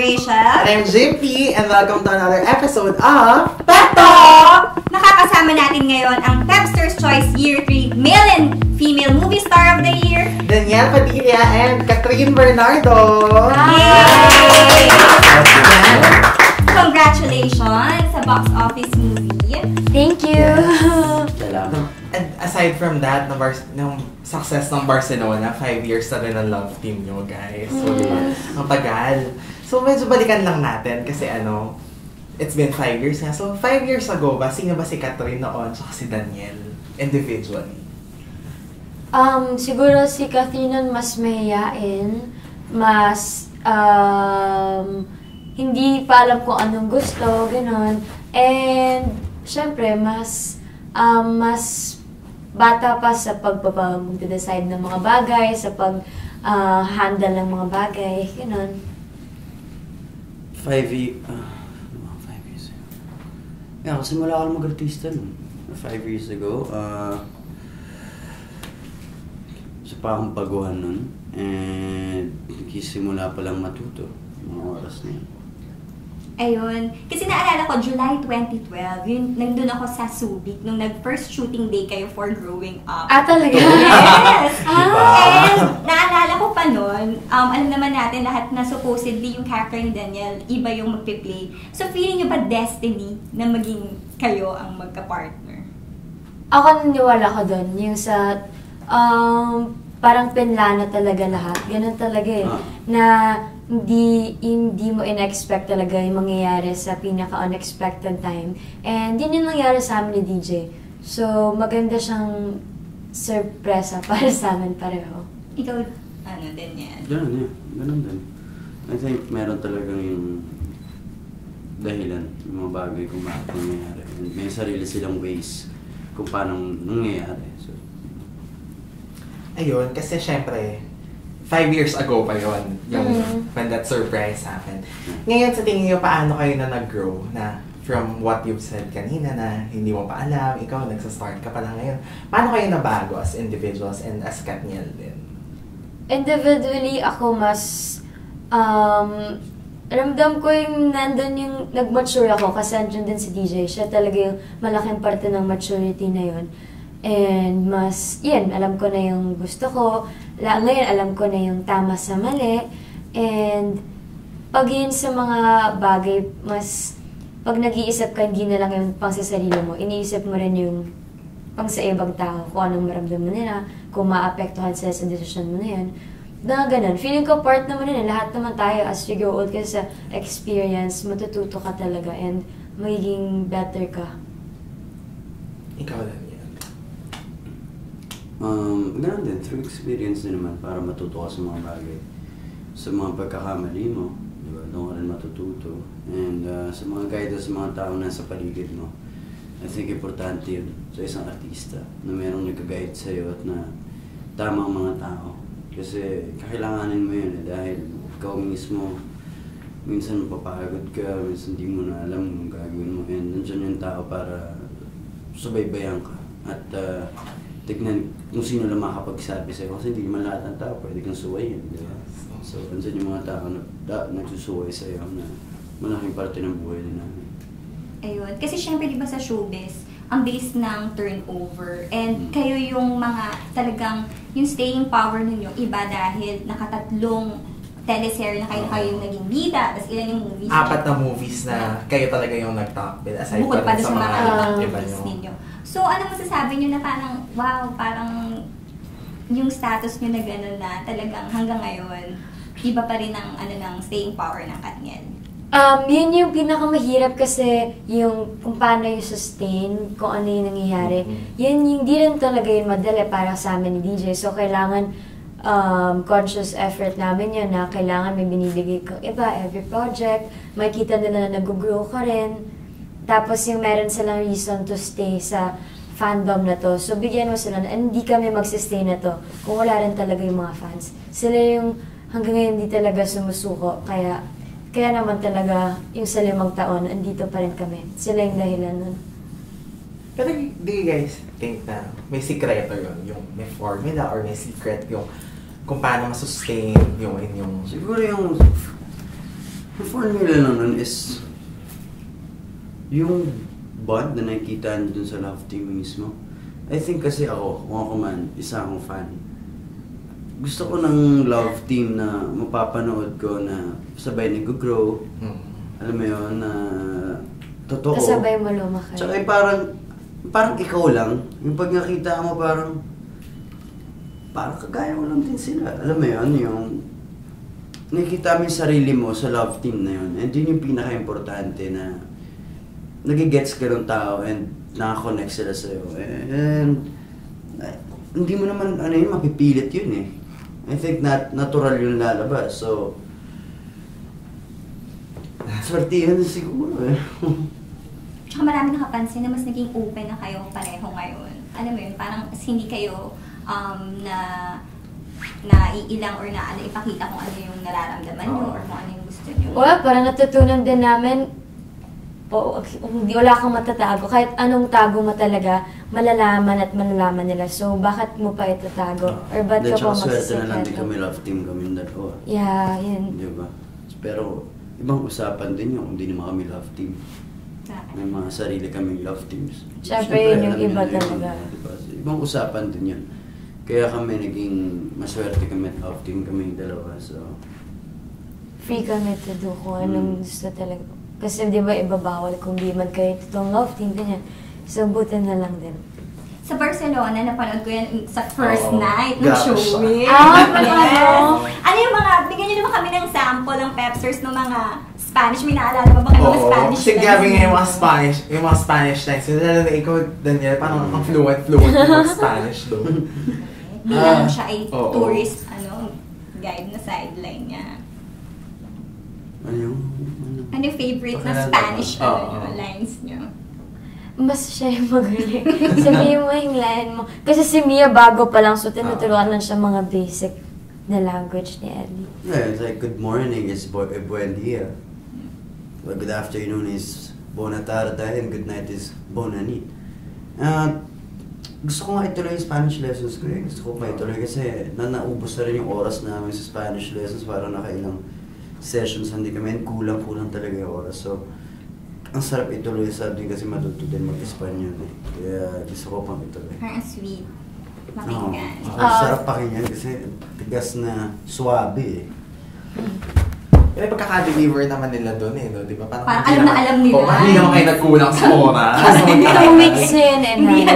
Rachel. I'm JP, and welcome to another episode of Pep Talk! Nakakasama natin ngayon ang Pepster's Choice Year 3 Male and Female Movie Star of the Year, Danielle Padilla and Catherine Bernardo. Yay! Congratulations sa box office movie. Thank you! And aside from that, ng success ng Barcelona, 5 years na rin ang love team nyo, guys. So, ang tagal. So, medyo balikan lang natin kasi it's been 5 years na. So, 5 years ago ba, sino ba si Catherine noon tsaka si Danielle individually? Siguro si Catherine nun mas mahihain, mas hindi pa alam kung anong gusto, gano'n. And, syempre, mas bata pa sa pagpapag-decide ng mga bagay, sa pag-handle ng mga bagay, gano'n. 5 years ago. Yeah, kasi simula ako mag-artista nun. 5 years ago, sa pa akong baguhan nun. And nagsisimula pa lang matuto mga oras na yun. Ayun. Kasi naalala ko, July 2012, yun, nandun ako sa Subic nung nag-first shooting day kayo for Growing Up. Talaga? Yes! And naalala ko pa nun, alam naman natin lahat na supposedly yung character ni Danielle, iba yung magpiplay. So feeling nyo ba destiny na maging kayo ang magka-partner? Ako naniwala ko dun, yung sa parang pinlano talaga lahat. Ganun talaga eh. Na hindi mo in-expect talaga yung mangyayari sa pinaka-unexpected time. And yun yung nangyari sa amin ni DJ. So, maganda siyang surpresa para sa amin pareho. Ikaw, din yan? Ganun din. I think meron talagang yung dahilan, yung mga bagay kung bakit nangyayari. And may sarili silang ways kung paano nangyayari. So, ayun, kasi syempre, 5 years ago pa yon yung when that surprise happened. Ngayon, sa tingin niyo, paano kayo na nag-grow na from what you've said kanina na hindi mo pa alam, ikaw nagsa-start ka pa lang ngayon. Paano kayo nabago as individuals and as Katniel din? Individually, ako mas ramdam ko yung nandun yung nag-mature ako kasi andun din si DJ. Siya talaga yung malaking parte ng maturity na yun. And mas, alam ko na yung gusto ko. Ngayon, alam ko na yung tama sa mali. And pag yun sa mga bagay, mas, pag nag-iisip ka, hindi na lang yung pang sa sarili mo. Iniisip mo rin yung pang sa ibang tao, kung anong maramdaman nila, kung maapektuhan sila sa desisyon mo na yun. Na ganun. Feeling ko part naman yun. Lahat naman tayo, as you grow old kasi sa experience, matututo ka talaga and magiging better ka. Ikaw lang. Ganun din, through experience din naman para matuto ka sa mga bagay. Sa mga pagkakamali mo, di ba? Doon ka rin matututo. And sa mga guidance sa mga tao na sa paligid mo, I think importante yun sa isang artista na merong nag-guide sa'yo at na tamang mga tao. Kasi kakailanganin mo yun dahil ikaw mismo, minsan mapapagod ka, minsan hindi mo na alam kung gagawin mo. And nandiyan yung tao para subaybayan ka at tignan kung sino lang makakapagsabi sa'yo kasi hindi naman lahat ng tao pwede kang suwayin, di ba? So, andyan yung mga tao na nagsusuway sa'yo na malaking parte ng buhay din namin. Ayun. Kasi syempre, di ba sa showbiz, ang bilis ng turnover. And kayo yung mga talagang, yung staying power ninyo, iba dahil nakatatlong teleserye na kayo yung naging bida, tapos ilan yung movies? 4 na movies na kayo talaga yung nag-top bill. Aside Bukod pa sa mga ibang iba movies nyo. ninyo. So, ano masasabi nyo na parang, wow, parang yung status nyo na gano'n na talagang hanggang ngayon, iba pa rin ang ng staying power ng Katniel? Yun yung pinakamahirap kasi yung kung paano yung sustain, kung ano yung nangyayari. Yan yung di rin talaga yung madali para sa amin ni DJ. So, kailangan conscious effort namin yun na kailangan may binibigay kang iba, every project, makikita nila na nag-grow ka rin. Tapos yung meron silang reason to stay sa fandom na to. So bigyan mo sila na hindi kami magsistay na to kung wala rin talaga yung mga fans. Sila yung hanggang ngayon hindi talaga sumusuko. Kaya naman talaga yung sa 5 taon, andito pa rin kami. Sila yung dahilan nun. Pero do you guys think na may sikreto yun? Yung may formula or may secret yung kung paano masustain yung inyong... Siguro yung Ang formula lang nun is yung bond na nakikita niyo dun sa love team mismo. I think kasi ako, kung ako man, isa akong fan. Gusto ko ng love team na mapapanood ko na sabay nag-grow. Alam mo yun, na totoo. Kasabay mo lumaki. Tsaka parang ikaw lang. Yung pag nakita mo parang kagaya mo lang din sila. Alam mo yun, yung nakikita mo yung sarili mo sa love team na yun. And yun yung pinaka-importante na nagigets ka ng tao and nakakonect sila sa'yo. And hindi mo naman, mapipilit yun eh. I think natural yung lalabas. So, swerte yun siguro eh. Tsaka marami nakapansin na mas naging open na kayo pareho ngayon. Alam mo yun, parang hindi kayo naiilang or ipakita kung ano yung nararamdaman nyo or kung ano yung gusto nyo. Parang natutunan din namin, wala kang matatago. Kahit anong tago mo talaga, malalaman nila. So, bakit mo pa itatago? Or ba't ka pa swerte na lang din kami, love team kami dalawa. Yeah, yun. Diba? Pero, ibang usapan din yun kung di naman kami love team. May mga sarili kaming love teams. Siyempre yun yung alam iba nyo talaga. Diba? So, ibang usapan din yun. Kaya kami naging maswerte kami at love team kami dalawa. So, free kami to do kung anong gusto talaga. Kasi di ba ibabawal kung di man kayo totoong love team, ganyan. So, buti na lang din. Sa Barcelona, napanood ko yan sa first Oo. night ng Gosh. showing. Ano? Ano yung bigyan nyo naman kami ng sample ng pepsters ng mga Spanish. May naalala ba kayo mga Spanish Si Gabby nga yung mga Spanish lines. Lalo na ikaw, Daniel, parang ang fluent yung mga Spanish doon. Hindi lang siya ay Oo. tourist, guide na sideline niya. Ano yung favorite na Spanish lines niyo? Mas siya yung magaling. Sabihin mo yung line mo. Kasi si Mia bago pa lang, so tinuturuan lang siya mga basic na language ni Eddie. Yeah, it's like good morning is buen dia. Good afternoon is buona tarde and good night is bona nit. Gusto ko nga ituloy yung Spanish lessons ko eh. Gusto ko pa ituloy kasi naubos na rin yung oras namin sa Spanish lessons. Parang nakailang sessions hindi kami. Kulang-kulang talaga yung oras. So, ang sarap ituloy sa atin kasi matuto din mag-Espanyol eh. Kaya gusto ko pang ituloy. Parang sweet. Pakinggan. Ang sarap pakinggan kasi tigas na suwabe eh. May pagkaka-deliver naman nila doon eh, no? Di ba? Parang hindi alam na naman- alam nila. Hindi naman kayo nagkulang sa oras. 2 weeks in and Hindi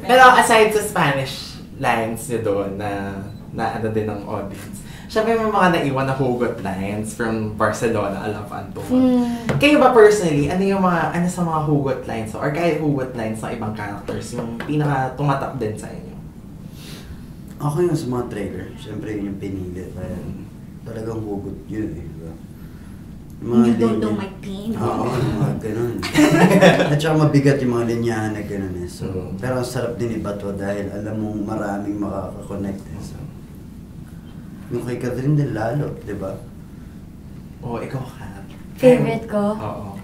Pero aside sa Spanish lines niyo doon na ano din ng audience, syempre may mga naiwan na hugot lines from Barcelona, Alafanto. Kayo ba personally, ano sa mga hugot lines or kahit hugot lines ng ibang characters yung pinaka tumatak din sa inyo? Ako yun sa mga trailer, syempre yun yung pinili. Talagang hugot yun eh. Diba? You don't know my pain. Oo, mga ganun. At saka mabigat yung mga linyahan na ganun eh. So, pero ang sarap din ibatwa dahil alam mong maraming makaka-connect eh. So, yung kay Catherine din lalo, di ba? Oo, ikaw ka. Favorite ko? Oo.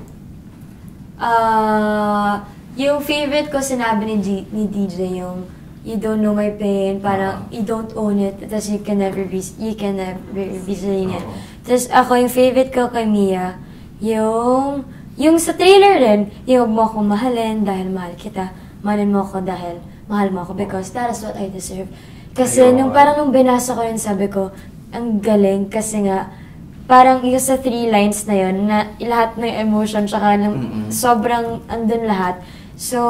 Yung favorite ko sinabi ni DJ yung you don't know my pain, parang you don't own it, tapos you can never be seen it. Tapos ako, yung favorite ko kay Mia, yung sa trailer rin, yung huwag mo akong mahalin dahil mahal kita, mahalin mo ako dahil mahal mo ako because that is what I deserve. Kasi Ayun. nung binasa ko yun, sabi ko, ang galing kasi nga, parang yung sa 3 lines na yun, na lahat ng emotion, tsaka sobrang andun lahat. So,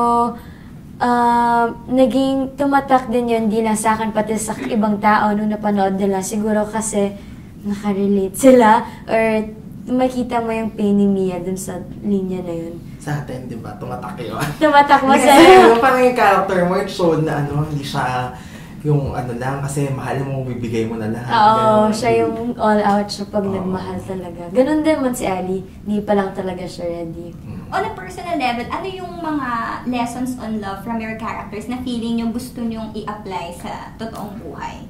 naging tumatak din yun, di lang sa akin, pati sa ibang tao nung napanood nila. Siguro kasi nakarelate sila or makita mo yung pain ni Mia dun sa linya na yun. Sa atin, di ba? Tumatak yun. Tumatak mo Kasi sa'yo. yung parang yung character mo, it showed na hindi siya yung lang, kasi mahal mo, bibigay mo na lahat. Oo, Ganun. siya yung all out siya pag Oo. nagmahal talaga. Ganun din man si Ali, di pa lang talaga siya ready. On a personal level, ano yung mga lessons on love from your characters na feeling nyo gusto nyong i-apply sa totoong buhay?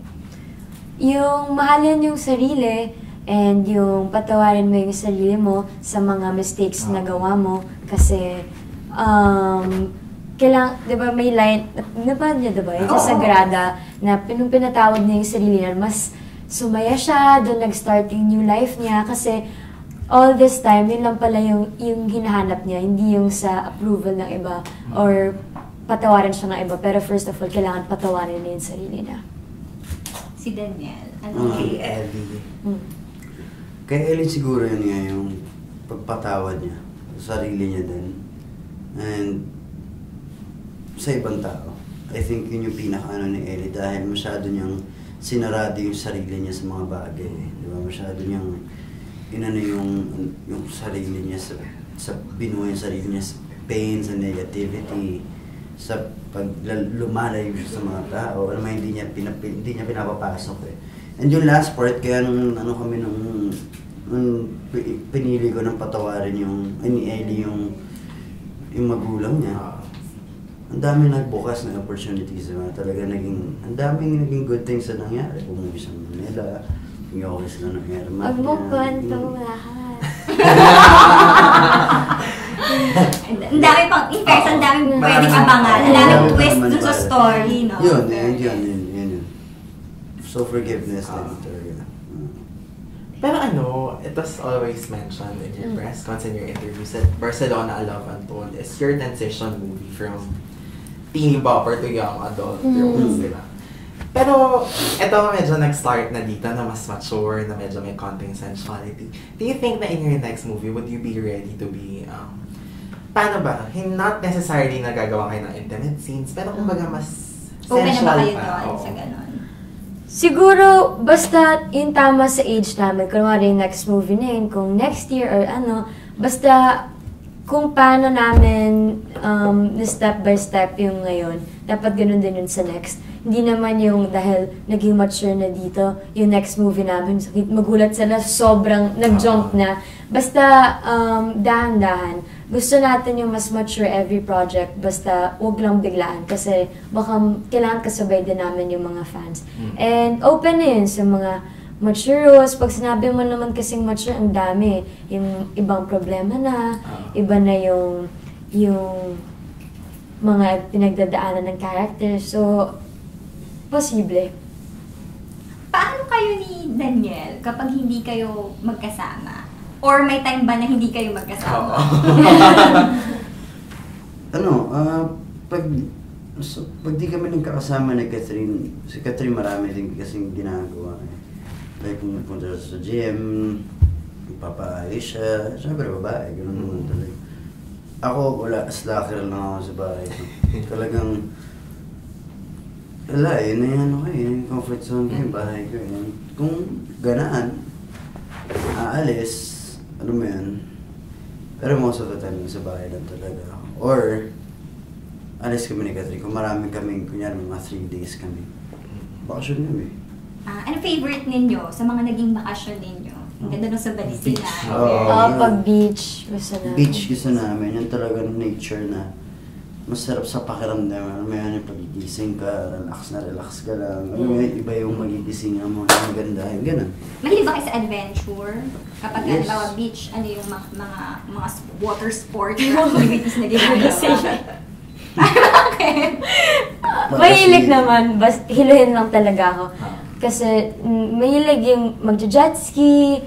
Yung mahalin yung sarili and yung patawarin mo yung sarili mo sa mga mistakes na gawa mo kasi kailang, di ba may line, napanood niyo di ba? Yung sa Sagrada na pinatawad niya yung sarili niya, mas sumaya siya, doon nag-start yung new life niya kasi all this time, yun lang pala yung hinahanap niya, hindi yung sa approval ng iba or patawarin siya ng iba. Pero first of all, kailangan patawarin niya yung sarili niya. Si Daniel, ano Kay Ellie. Kay Ellie siguro yun nga yung pagpatawad niya sa sarili niya din. And sa ibang tao. I think yun yung pinaka-ano ni Ellie dahil masyado niyang sinarado yung sarili niya sa mga bagay. Di ba? Masyado niyang inano yung sarili niya sa binuhay yung sarili niya sa pain, sa negativity, sa pag lumalayo siya sa mga tao. Alam mo, hindi niya pinapapasok eh. And yung last part, kaya nung ano kami nung pinili ko ng patawarin ni Ellie yung magulang niya. Ang dami nagbukas na opportunities na talaga ang daming naging good things na nangyari. Umuwi sa Manila, yung sila ng Herman. Huwag mo kwento lahat. Ang dami pang effects, ang daming pwedeng abangan, ang daming twist dun sa story, no? Yun. So forgiveness din talaga. Pero it was always mentioned in your press cons and your interviews that Barcelona: A Love Untold is your transition movie from teeny bopper to young adult roles, diba? Pero ito medyo nag-start na dito na mas mature, na medyo may konting sensuality. Do you think na in your next movie, would you be ready to be, paano ba? Not necessarily nagagawa kayo ng intimate scenes, pero kumbaga mas open sensual na ba kayo pa. doon Oo. sa ganon? Siguro, basta yung tama sa age namin, kunwari yung next movie na yun, kung next year or basta kung paano namin step by step yung ngayon, dapat ganun din yun sa next. Hindi naman yung dahil naging mature na dito, yung next movie namin, magulat sila, sobrang nag-jump na. Basta dahan-dahan. Gusto natin yung mas mature every project, basta huwag lang biglaan kasi baka kailangan kasabay din namin yung mga fans. And open na yun sa mga mature roles. Pag sinabi mo naman kasing mature, ang dami. Yung ibang problema na, iba na yung mga pinagdadaanan ng character. So, posible. Paano kayo ni Daniel kapag hindi kayo magkasama? Or may time ba na hindi kayo magkasama? Pag di kami nagkakasama ni Catherine, si Catherine marami din kasing ginagawa eh. Like kung nagpunta sa gym, papaayos siya, syempre babae, gano'n naman talaga. Ako, wala, slacker lang ako sa bahay. Talagang, wala, yun na yan, yung comfort zone ko, yung bahay ko. Yun. Kung ganaan, aalis, ano mo yan, pero most of the time sa bahay lang talaga. Or, alis kami ni Catherine, kung marami kami, kunyari mga 3 days kami. Bakasyon kami. Ano favorite ninyo sa mga naging bakasyon ninyo? Ang ganda nung sa Balisina. Pag beach, gusto namin. Beach gusto namin, yung talagang nature na masarap sa pakiramdam. Ano mo yan, yung pagigising ka, relax ka lang. Ano mo iba yung magigising mo, yung maganda, yung ganun. Mahilig ba kayo sa adventure? Kapag Yes. halimbawa beach, ano yung mga water sports or activities na ginagawa? Okay. Mahilig naman, hiluhin lang talaga ako. Kasi mahilig yung mag-jet ski,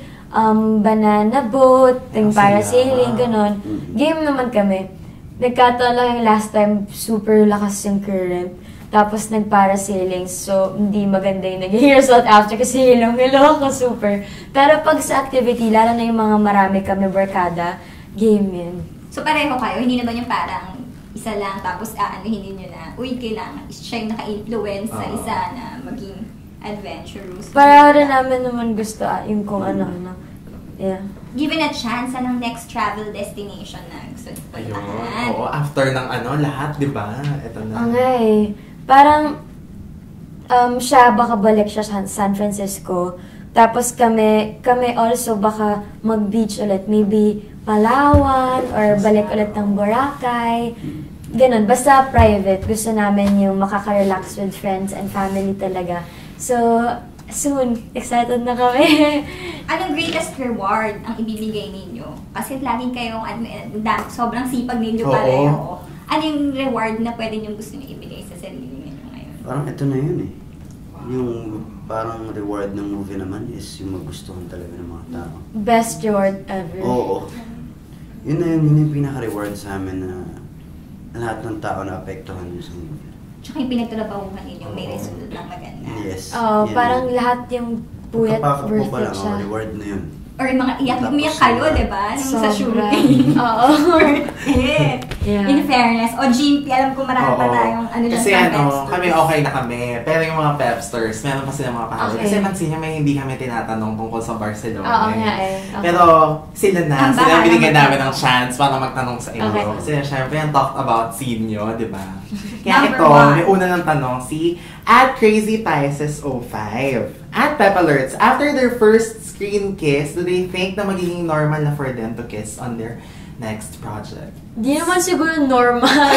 banana boat, yung parasailing, ganon. Game naman kami. Nagkataon lang yung last time, super lakas yung current. Tapos nag-parasailing, so hindi maganda yung nag-result after kasi hilong-hilo ako super. Pero pag sa activity, lalo na yung mga marami kami barkada, game yun. So pareho kayo, hindi naman yung parang isa lang tapos aanuhin niyo na, uy, kailangan siya yung naka-influence sa isa na maging adventurous. Pareho rin namin naman gusto yung kung ano-ano. Yeah. Given a chance, anong next travel destination na gusto niyo Ayun. puntahan? Oo, after ng lahat, di ba? Ito na. Okay. Parang siya baka balik siya sa San Francisco. Tapos kami also baka mag-beach ulit. Maybe Palawan or balik ulit ng Boracay. Ganun. Basta private. Gusto namin yung makaka-relax with friends and family talaga. So, soon. Excited na kami. Anong greatest reward ang ibibigay ninyo? Kasi laging kayong sobrang sipag ninyo Oo. pareho. Ano yung reward na pwede nyo gusto nyo ibigay sa sarili ninyo ngayon? Parang ito na yun eh. Yung parang reward ng movie naman is yung magustuhan talaga ng mga tao. Best reward ever. Oo. Yun yung pinaka-reward sa amin na lahat ng tao na apektuhan yun sa movie. Tsaka yung pinagtrabahuhan ninyo, may result na maganda. Yes. Oo, parang lahat yung puyat worth pa it lang siya. ang reward na yun. Or yung mga iyak kayo, di ba? Nung sa Sobra. shooting. Oo. Yeah. In fairness. O Jimpy, alam ko marami pa tayong ano lang Kasi sa ano, kami okay na kami. Pero yung mga Pepsters, meron pa silang mga pahawag. Okay. Kasi pansin niya, may hindi kami tinatanong tungkol sa Barcelona. Oo nga eh. Okay. Pero sila na, Ang sila bahala binigyan namin magtanong. ng chance para magtanong sa inyo. Okay. Kasi syempre, yung talked about scene nyo, di ba? Kaya Number ito, one. may una ng tanong, si @CrazyPices05. @Pep Alerts, after their first screen kiss, do they think na magiging normal na for them to kiss on their next project? Di naman siguro normal.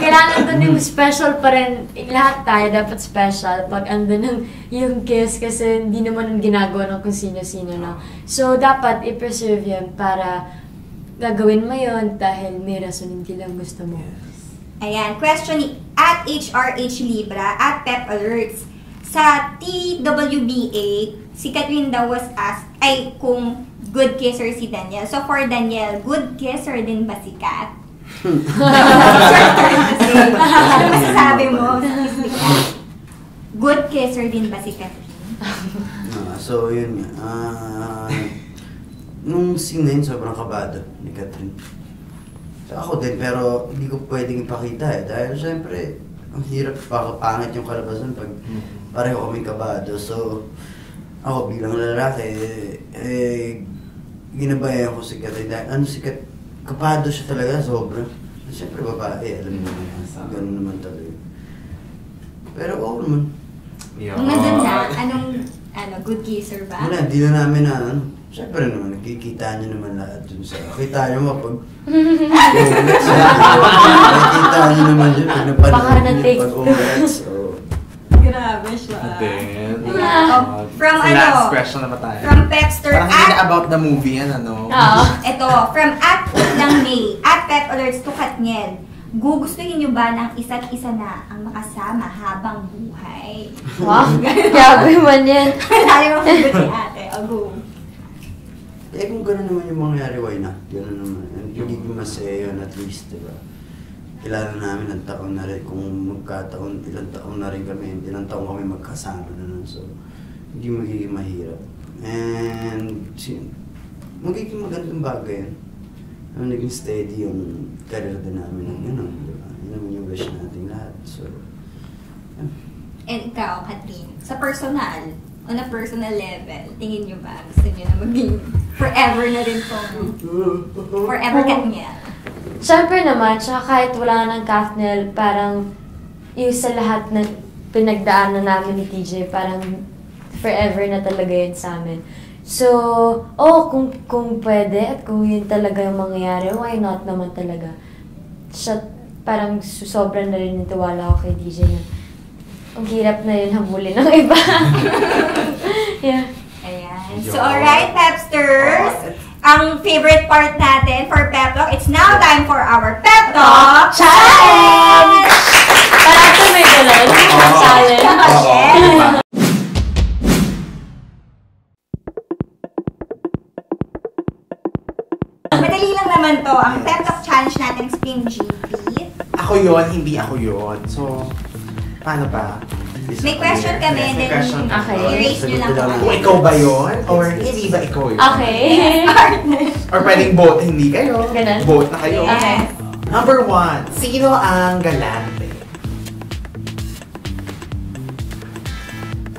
Kailangan doon yung special pa rin. Lahat tayo dapat special pag andun yung kiss kasi hindi naman ang ginagawa ng kung sino-sino na. So, dapat i-preserve yan para gagawin mo yun dahil may rason hindi lang gusto mo. Ayan, question ni @HRH Libra, @Pep Alerts. Sa TWBA, si Catherine daw was asked, ay kung good kisser si Daniel. So for Daniel, good kisser din ba si Kat? Ano masasabi mo? Good kisser din ba si Catherine? So yun nga. Nung scene na yun, sobrang kabado ni Catherine. So ako din, pero hindi ko pwedeng ipakita eh. Dahil syempre, ang hirap, pangit yung kalabasan pag pareho kaming kabado. So, ako bilang lalaki, ginabayan ko si Catherine. Dahil si kabado siya talaga, sobra. Siyempre babae, alam mo naman. Ganun naman talaga. Pero oo naman. Nung nandun na, good kisser ba? Wala, di na namin na siyempre naman, nakikita niyo naman lahat dun sa... Kita niyo pag... nakikita niyo naman yun pag napanood niyo pag umbats. Grabe siya. Then, From last question na ba tayo? From Pepster Parang hindi na about the movie yan, ano? Oo. Ito, from ng May, @Pep Alerts to Katniel. Gugustuhin niyo ba ng isa't isa na ang makasama habang buhay? Wow, grabe man yan. Lalo mo kung ni ate. O, go. Eh kung gano'n naman yung mangyari, why not? Gano'n naman. Hindi ko masaya yun at least, diba? Kilala namin ang taon na rin, kung magkataon, ilang taon na rin kami, ilang taon kami magkasama na nun. So, hindi magiging mahirap. And, magiging magandang bagay yan. Naging steady yung career din namin ng gano'n, diba? Yun naman yung wish natin lahat. So, And ikaw, Katrin, sa personal, on a personal level, tingin niyo ba gusto niyo na maging forever na rin tong forever Katniel? Siyempre naman, tsaka kahit wala ng Katniel, parang yung sa lahat na pinagdaanan namin ni TJ, parang forever na talaga yun sa amin. So, kung pwede at kung yun talaga yung mangyayari, why not naman talaga? Parang sobrang na rin yung tiwala ko kay DJ na ang hirap na yun habulin ng iba. Yeah. Ayan. So, alright, Pepsters. Ang favorite part natin for Pep Talk, it's now time for our Pep Talk Challenge! Parang ito may ganun. Challenge. Yes. Madali lang naman to. Ang Pep Talk Challenge natin is Spring GP. Ako yun, hindi ako yun. So, paano ba? May question kami, Yes, may then question. Okay. i-raise nyo lang Sagutin Kung ikaw ba yun? Or hindi ba ikaw yun? Okay. Or pwedeng vote, hindi kayo. Ganun. Vote na kayo. Okay. Number 1, sino ang galante?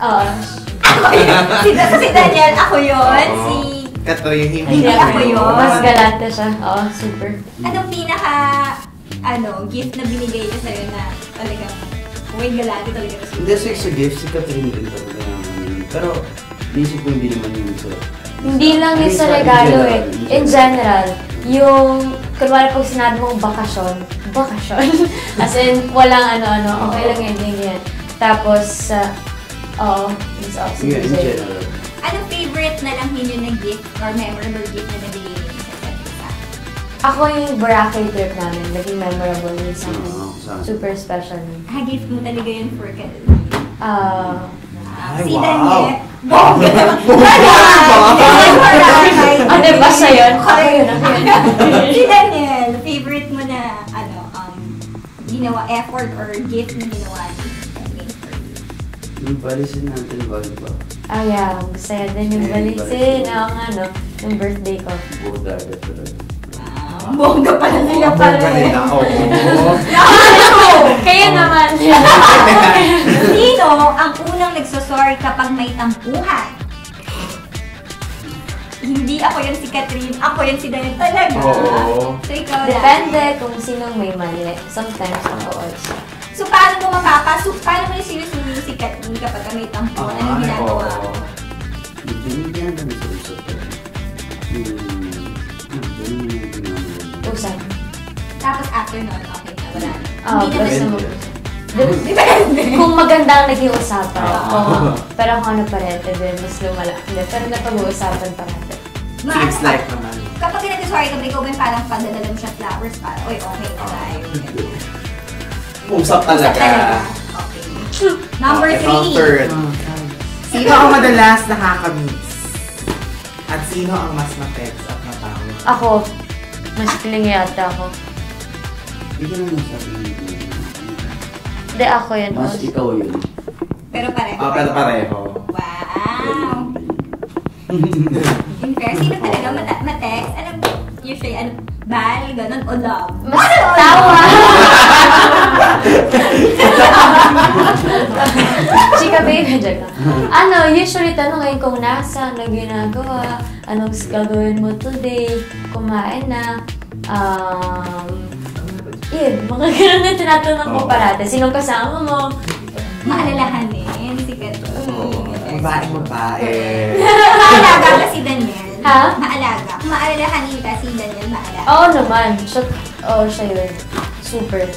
Oo. Si Daniel, ako yun. Oo. Si... Catherine, hindi Hindi ako yun. Mas galante siya. Oo, super. Anong pinaka, gift na binigay niya sa'yo na talagang, uy, galante talaga na hindi sa gift, si Catherine din talaga naman. Pero, nisip ko hindi naman yung sa... Hindi lang yung sa regalo eh. In general, yung, kunwari pag sinabi mong bakasyon. As in, walang ano-ano, okay lang yun, ganyan. Tapos, yung sa Yeah, in general. Anong favorite na lang ninyo na gift or memorable gift na nabigay niyo sa isa't isa? Ako yung Boracay trip namin, naging memorable yun sa akin. Oo, sa akin. Super special yun. Gift mo talaga yun for Katniel. Ay, Si wow. Daniel. Bongga naman. Ano ba sa yun? Ako yun. Si Daniel, favorite mo na, ginawa effort or gift na ginawa ni Daniel for you? Yung palisin natin bago ba? Yeah. Masaya din yung balisin. Yung birthday ko. Buong dagat talaga. Bongga pala sila pala. Bongga nila, oo. Kayo naman. Sino ang unang nagsosorry kapag may tampuhan? Hindi ako yan si Catherine, ako yan si Daniel talaga. Oo. So ikaw Depende kung sinong may mali. Sometimes ako also. So paano mo paano mo sinusunin si Catherine kapag may tampuhan? Anong ginagawa mo? Binigyan kami sa usap talaga. Ganun yung ginagawa. Usan. Tapos after nun, okay na, wala na. Hindi Basta na mo. Depende. Kung maganda ang naging usapan. Oo. Pero kung ano pa rin, mas lumala. Hindi, pero napag-uusapan pa natin. Seems like naman. Kapag nag-sorry ka, ikaw ba yung parang padadala mo siya flowers para, uy, okay na tayo. Usap talaga. Okay. Number Okay, 3. third. Sino ang madalas nakaka-miss? At sino ang mas ma-text at matawag? Ako, mas feeling yata ako. Hindi ko naman sabi yung Hindi, ako yan. mas ikaw yun. Pero pareho. Pero pareho. Wow. In fair, sino talaga ma-text? Anong usually, bal, ganun, o love? Mas tawa! Chika baby, joke lang. Usually tanongin kung nasa, ano ginagawa, anong gagawin mo today, kumain na, mga ganun na tinatanong ko parate. Sinong kasama mo? Maalalahanin, si Catherine. Babae. Maalaga ba si Daniel? Ha? Maalaga. Kung maalalahanin ka si Daniel, maalaga. Oo naman. Siya yun. Super.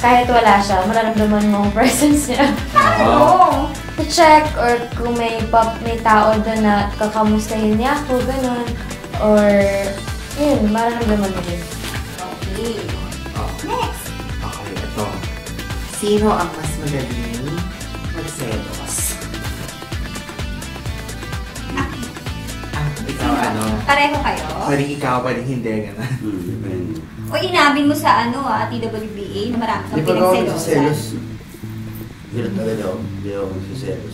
Kahit wala siya, mararamdaman mo ang presence niya. Oo. To-check or kung may tao doon na kakamustahin niya ako, ganun. Or, yun, mararamdaman mo din. Okay. Next. Okay, ito. Sino ang mas magaling magselos? Ikaw Pareho kayo? Pwede ikaw, pwede hindi, gano'n. Depende. O inabing mo sa TWBA na marami kang Hindi pa ako pinagselosan. magsiselos. Galit agad ako. Hindi ako magsiselos.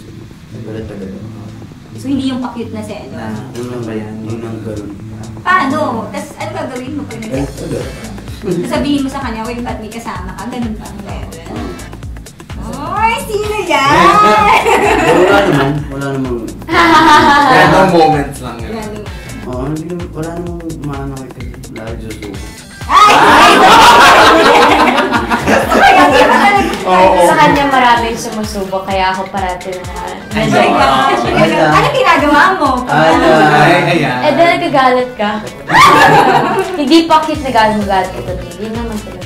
Galit agad ako. So hindi yung pa-cute na selos. Ano lang ba yan? Yun ang ganun. Paano? Tapos ano gagawin mo pag Galit agad. sabihin mo sa kanya, wait, ba't may kasama ka? Ganun pa ang level. Ay, sino yan? Wala namang. Random moments lang yun. Ganun. Oo, wala namang maano kay lagi sa suko. Ay! Oo. Sa kanya maraming sumusubok, kaya ako parati na Oh my gosh! Ano ginagawa mo? Ay, ayan. di nagagalit ka. Hindi pa cute na galit ka talaga. Hindi naman talaga.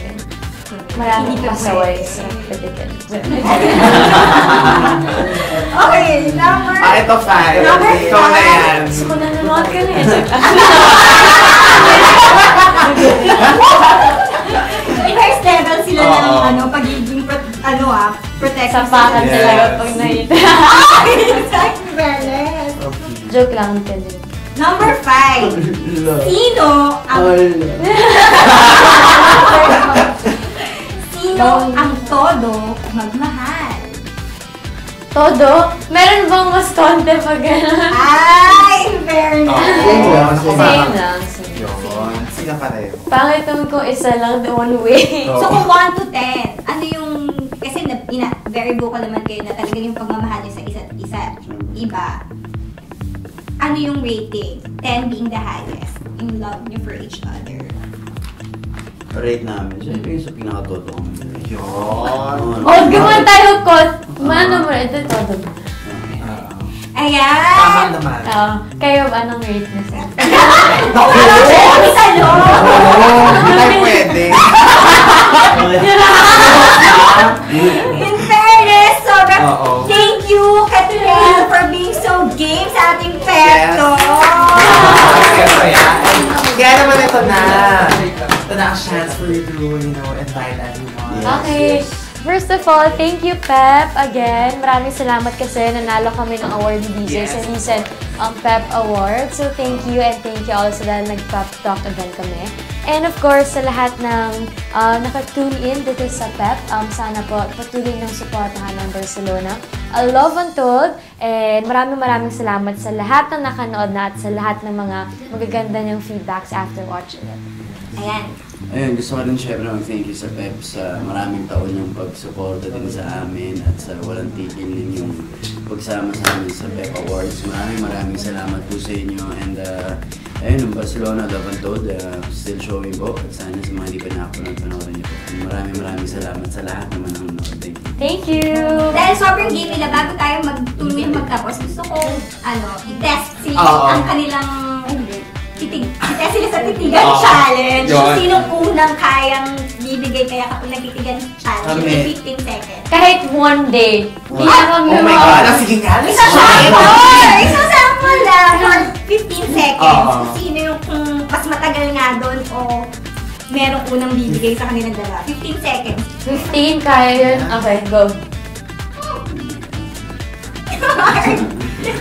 Maraming pasaway sa pedigan. Okay, number... Ito 5. Number Ikaw na five. yan. Gusto ko na naman ka na. First level sila ng Oo. pagiging protective. Sapakan Yes. talaga pag nakita. Exactly, Bernes. Joke lang talaga. Number 5. Sino ang todo magmahal? Todo? Meron bang mas konti pag gano'n? Ay, very nice. Same lang. Yun. Sila pareho. Pangit naman kung isa lang the one way. Oo. So kung 1 to 10, ano yung, kasi very vocal naman kayo na talaga yung pagmamahal niyo sa isa't isa, iba. Ano yung rating? 10 being the highest in love niyo for each other. Rate namin. Siyempre yung sa pinakatoto kami. Yun. Gawin tayo kot. Mano mo, ito todo. Ayan! Tama naman. Kayo ba, anong rate na sa? Ano? Hindi tayo pwede. In fairness, sobrang Oo. thank you, Catherine, for being so game sa ating pep Kaya kaya naman ito na. Ito na ang chance for you to, invite everyone. Okay. First of all, thank you, Pep, again. Maraming salamat kasi nanalo kami ng award ni DJ sa recent Pep Award. So, thank you and thank you also dahil nag-pep talk again kami. And of course, sa lahat ng naka-tune in dito sa Pep, sana po patuloy ng supportahan ng Barcelona. I love Untold, and maraming salamat sa lahat ng nakanood na at sa lahat ng mga magaganda niyang feedbacks after watching it. Ayan. Ayun, gusto ko rin syempre mag-thank you sa Pep sa maraming taon yung pagsuporta din sa amin at sa walang tigil ninyong pagsama sa amin sa Pep Awards. Maraming salamat po sa inyo and ayun, ang Barcelona Love Untold still showing po at sana sa mga hindi pa nakapanood panoorin niyo po. Maraming salamat sa lahat naman ng nanood. Thank you! Dahil sobrang game nila, bago tayo magtuloy na magtapos, gusto ko, i-test ang kanilang, i-test sila sa titigan challenge. Yun. Sinong unang kayang bibigay kaya kapag nagtitigan challenge? Kami. 15 seconds. Kahit one day, hindi naman Oh my God! Sige nga! Isa-sample lang for 15 seconds. Kung sino yung mas matagal nga doon o merong unang bibigay sa kanilang dalawa. 15 seconds. 15, kaya yun? Okay, go.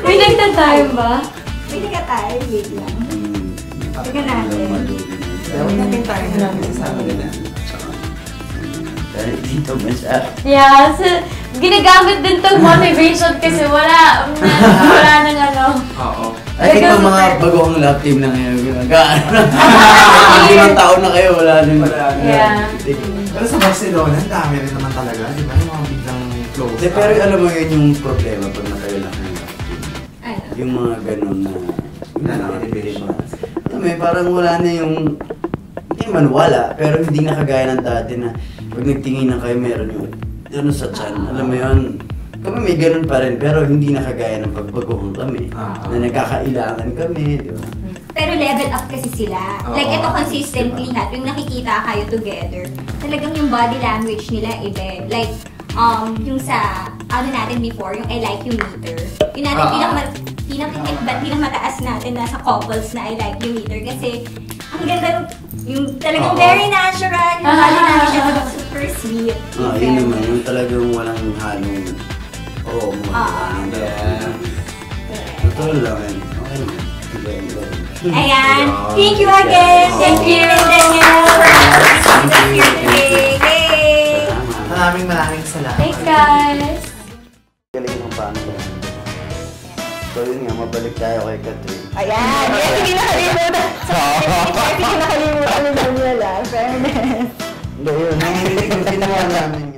May nagta-time ba? Pwede ka tayo, wait lang. Tignan natin. Huwag natin tayo na nagsasama na. Dahil dito ba siya? Yeah, so, ginagamit din tong motivation kasi wala nang ano. Oo. Ay, ito mga bagong love team na ngayon. Ilang taon na kayo, wala din. Yeah. Pero sa Barcelona, ang dami rin naman talaga. Di ba? Yung mga biglang close. Pero alam mo yun yung problema pag matagal na kayo love team. Yung mga ganun na motivation. Parang wala na yung, hindi man wala, pero hindi na kagaya ng dati na pag nagtingin na kayo meron yung ano sa tiyan. Alam mo yun, kami may ganun pa rin, pero hindi na kagaya ng pagbaguhan kami. Na nagkakailangan kami, di ba? Pero level up kasi sila. Like, ito consistently ha, yung nakikita kayo together, talagang yung body language nila iba. Like, yung sa, natin before, yung I like you meter. Yung natin pinakamataas natin na sa couples na I like you meter. Kasi, ang ganda yung talagang very natural, yung body language na super sweet. Yun naman, yung talagang walang halong natural lang yun. Okay naman. Ayan. Thank you again. Thank you, Daniel, for having us here today. Yay! Maraming salamat. Thanks, guys! Galing ng paano ba? So yun nga, mabalik tayo kay Catherine. Ayan. Sige nakalimutan. Sige nakalimutan ni Daniel, fairness. Hindi yun, ang ginawa namin.